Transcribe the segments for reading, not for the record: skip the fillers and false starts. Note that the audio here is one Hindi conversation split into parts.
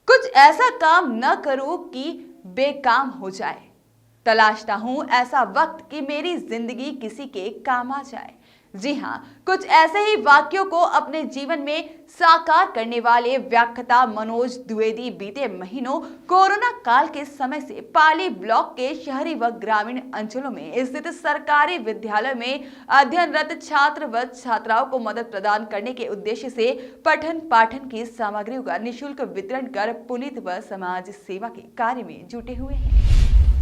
कुछ ऐसा काम न करो कि बेकाम हो जाए। तलाशता हूं ऐसा वक्त कि मेरी जिंदगी किसी के काम आ जाए। जी हां, कुछ ऐसे ही वाक्यों को अपने जीवन में साकार करने वाले व्याख्याता मनोज द्विवेदी बीते महीनों कोरोना काल के समय से पाली ब्लॉक के शहरी व ग्रामीण अंचलों में स्थित सरकारी विद्यालय में अध्ययनरत छात्र व छात्राओं को मदद प्रदान करने के उद्देश्य से पठन पाठन की सामग्रियों का निःशुल्क वितरण कर पुनीत व समाज सेवा के कार्य में जुटे हुए हैं।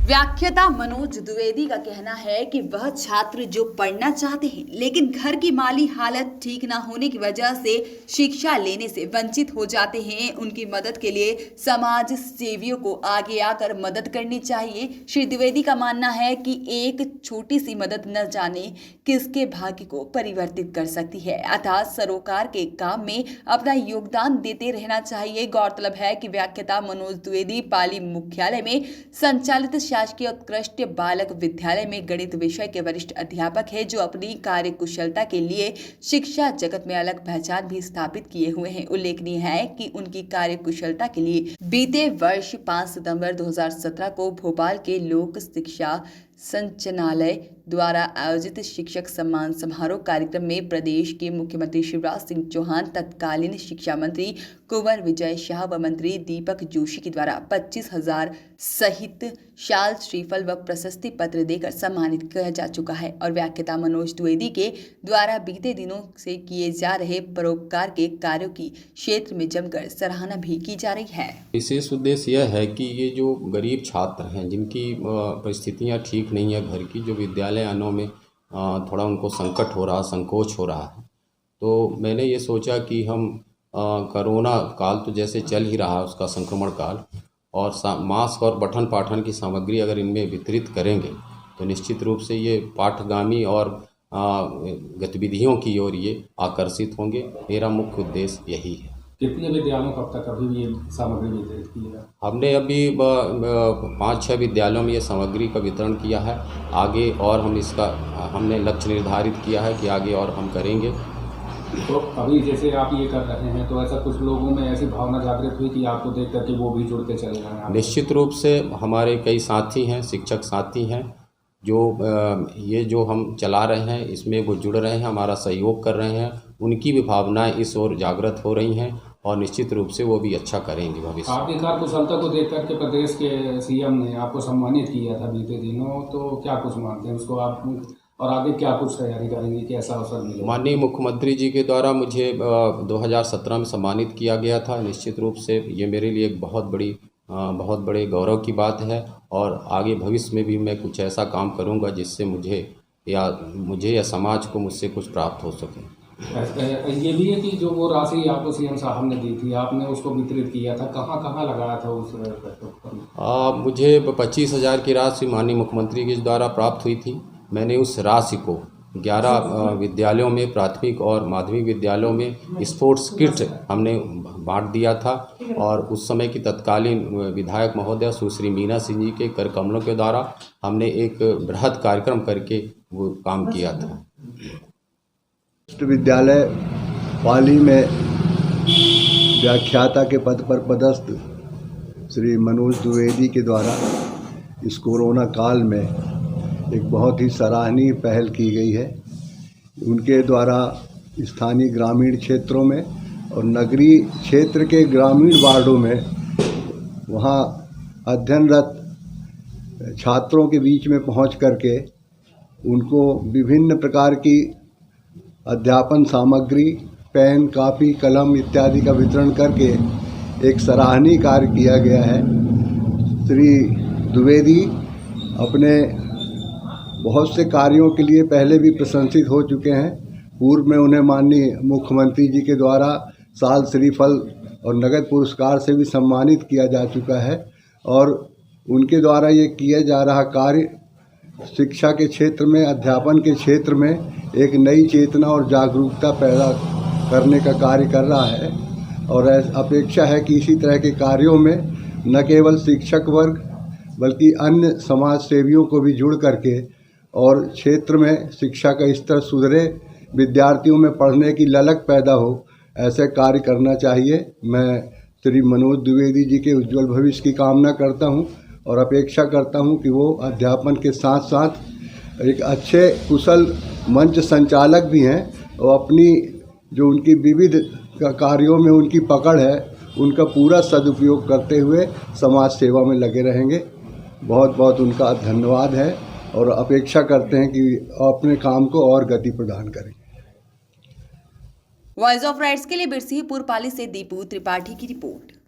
व्याख्याता मनोज द्विवेदी का कहना है कि वह छात्र जो पढ़ना चाहते हैं लेकिन घर की माली हालत ठीक न होने की वजह से शिक्षा लेने से वंचित हो जाते हैं, उनकी मदद के लिए समाज सेवियों को आगे आकर मदद करनी चाहिए। श्री द्विवेदी का मानना है कि एक छोटी सी मदद न जाने किसके भाग्य को परिवर्तित कर सकती है, अतः सरोकार के काम में अपना योगदान देते रहना चाहिए। गौरतलब है कि व्याख्याता मनोज द्विवेदी पाली मुख्यालय में संचालित शासकीय उत्कृष्ट बालक विद्यालय में गणित विषय के वरिष्ठ अध्यापक है, जो अपनी कार्य कुशलता के लिए शिक्षा जगत में अलग पहचान भी स्थापित किए हुए हैं। उल्लेखनीय है कि उनकी कार्य कुशलता के लिए बीते वर्ष 5 सितंबर 2017 को भोपाल के लोक शिक्षा संचालनालय द्वारा आयोजित शिक्षक सम्मान समारोह कार्यक्रम में प्रदेश के मुख्यमंत्री शिवराज सिंह चौहान, तत्कालीन शिक्षा मंत्री कुंवर विजय शाह व मंत्री दीपक जोशी के द्वारा 25,000 सहित शाल, श्रीफल व प्रशस्ति पत्र देकर सम्मानित किया जा चुका है। और व्याख्याता मनोज द्विवेदी के द्वारा बीते दिनों से किए जा रहे परोपकार के कार्यों की क्षेत्र में जमकर सराहना भी की जा रही है। विशेष उद्देश्य यह है कि ये जो गरीब छात्र हैं, जिनकी परिस्थितियां ठीक नहीं है घर की, जो विद्यालय आने में थोड़ा उनको संकट हो रहा, संकोच हो रहा है, तो मैंने ये सोचा कि हम कोरोना काल तो जैसे चल ही रहा है, उसका संक्रमण काल, और मास्क और पठन पाठन की सामग्री अगर इनमें वितरित करेंगे तो निश्चित रूप से ये पाठगामी और गतिविधियों की ओर ये आकर्षित होंगे। मेरा मुख्य उद्देश्य यही है। कितने विद्यालयों को अब तक अभी ये सामग्री वितरित की है? हमने अभी 5-6 विद्यालयों में ये सामग्री का वितरण किया है। आगे और हमने लक्ष्य निर्धारित किया है कि आगे और हम करेंगे। तो अभी जैसे आप ये कर रहे हैं, तो ऐसा कुछ लोगों में ऐसी भावना जागृत हुई कि आपको देख करके वो भी जुड़ते चले गए? निश्चित रूप से हमारे कई साथी हैं, शिक्षक साथी हैं, जो हम चला रहे हैं इसमें वो जुड़ रहे हैं, हमारा सहयोग कर रहे हैं। उनकी भी भावनाएं इस ओर जागृत हो रही हैं और निश्चित रूप से वो भी अच्छा करेंगे भविष्य। आपकी कार्य कुशलता को देख करके प्रदेश के सीएम ने आपको सम्मानित किया था बीते दिनों, तो क्या कुछ मानते हैं उसको आप, और आगे क्या कुछ तैयारी करेंगे कि ऐसा अवसर मिले? माननीय मुख्यमंत्री जी के द्वारा मुझे 2017 में सम्मानित किया गया था। निश्चित रूप से ये मेरे लिए एक बहुत बड़े गौरव की बात है, और आगे भविष्य में भी मैं कुछ ऐसा काम करूंगा जिससे मुझे या समाज को मुझसे कुछ प्राप्त हो सके। ये भी है कि जो वो राशि आपको सीएम साहब ने दी थी, आपने उसको वितरित किया था, कहाँ लगाया था उस? मुझे 25,000 की राशि माननीय मुख्यमंत्री के द्वारा प्राप्त हुई थी। मैंने उस राशि को 11 विद्यालयों में, प्राथमिक और माध्यमिक विद्यालयों में स्पोर्ट्स किट हमने बांट दिया था, और उस समय की तत्कालीन विधायक महोदय सुश्री मीना सिंह जी के कर कमलों के द्वारा हमने एक बृहद कार्यक्रम करके वो काम किया था। विद्यालय पाली में व्याख्याता के पद पर पदस्थ श्री मनोज द्विवेदी के द्वारा इस कोरोना काल में एक बहुत ही सराहनीय पहल की गई है। उनके द्वारा स्थानीय ग्रामीण क्षेत्रों में और नगरीय क्षेत्र के ग्रामीण वार्डों में वहाँ अध्ययनरत छात्रों के बीच में पहुँच करके उनको विभिन्न प्रकार की अध्यापन सामग्री, पेन, कापी, कलम इत्यादि का वितरण करके एक सराहनीय कार्य किया गया है। श्री द्विवेदी अपने बहुत से कार्यों के लिए पहले भी प्रशंसित हो चुके हैं। पूर्व में उन्हें माननीय मुख्यमंत्री जी के द्वारा साल, श्रीफल और नगद पुरस्कार से भी सम्मानित किया जा चुका है, और उनके द्वारा ये किया जा रहा कार्य शिक्षा के क्षेत्र में, अध्यापन के क्षेत्र में एक नई चेतना और जागरूकता पैदा करने का कार्य कर रहा है। और अपेक्षा है कि इसी तरह के कार्यों में न केवल शिक्षक वर्ग बल्कि अन्य समाज सेवियों को भी जुड़ करके और क्षेत्र में शिक्षा का स्तर सुधरे, विद्यार्थियों में पढ़ने की ललक पैदा हो, ऐसे कार्य करना चाहिए। मैं श्री मनोज द्विवेदी जी के उज्जवल भविष्य की कामना करता हूं और अपेक्षा करता हूं कि वो अध्यापन के साथ साथ एक अच्छे कुशल मंच संचालक भी हैं और अपनी जो उनकी विविध कार्यों में उनकी पकड़ है उनका पूरा सदुपयोग करते हुए समाज सेवा में लगे रहेंगे। बहुत बहुत उनका धन्यवाद है और अपेक्षा करते हैं कि अपने काम को और गति प्रदान करें। वॉइस ऑफ राइट्स के लिए बिरसिंहपुर पाली से दीपू त्रिपाठी की रिपोर्ट।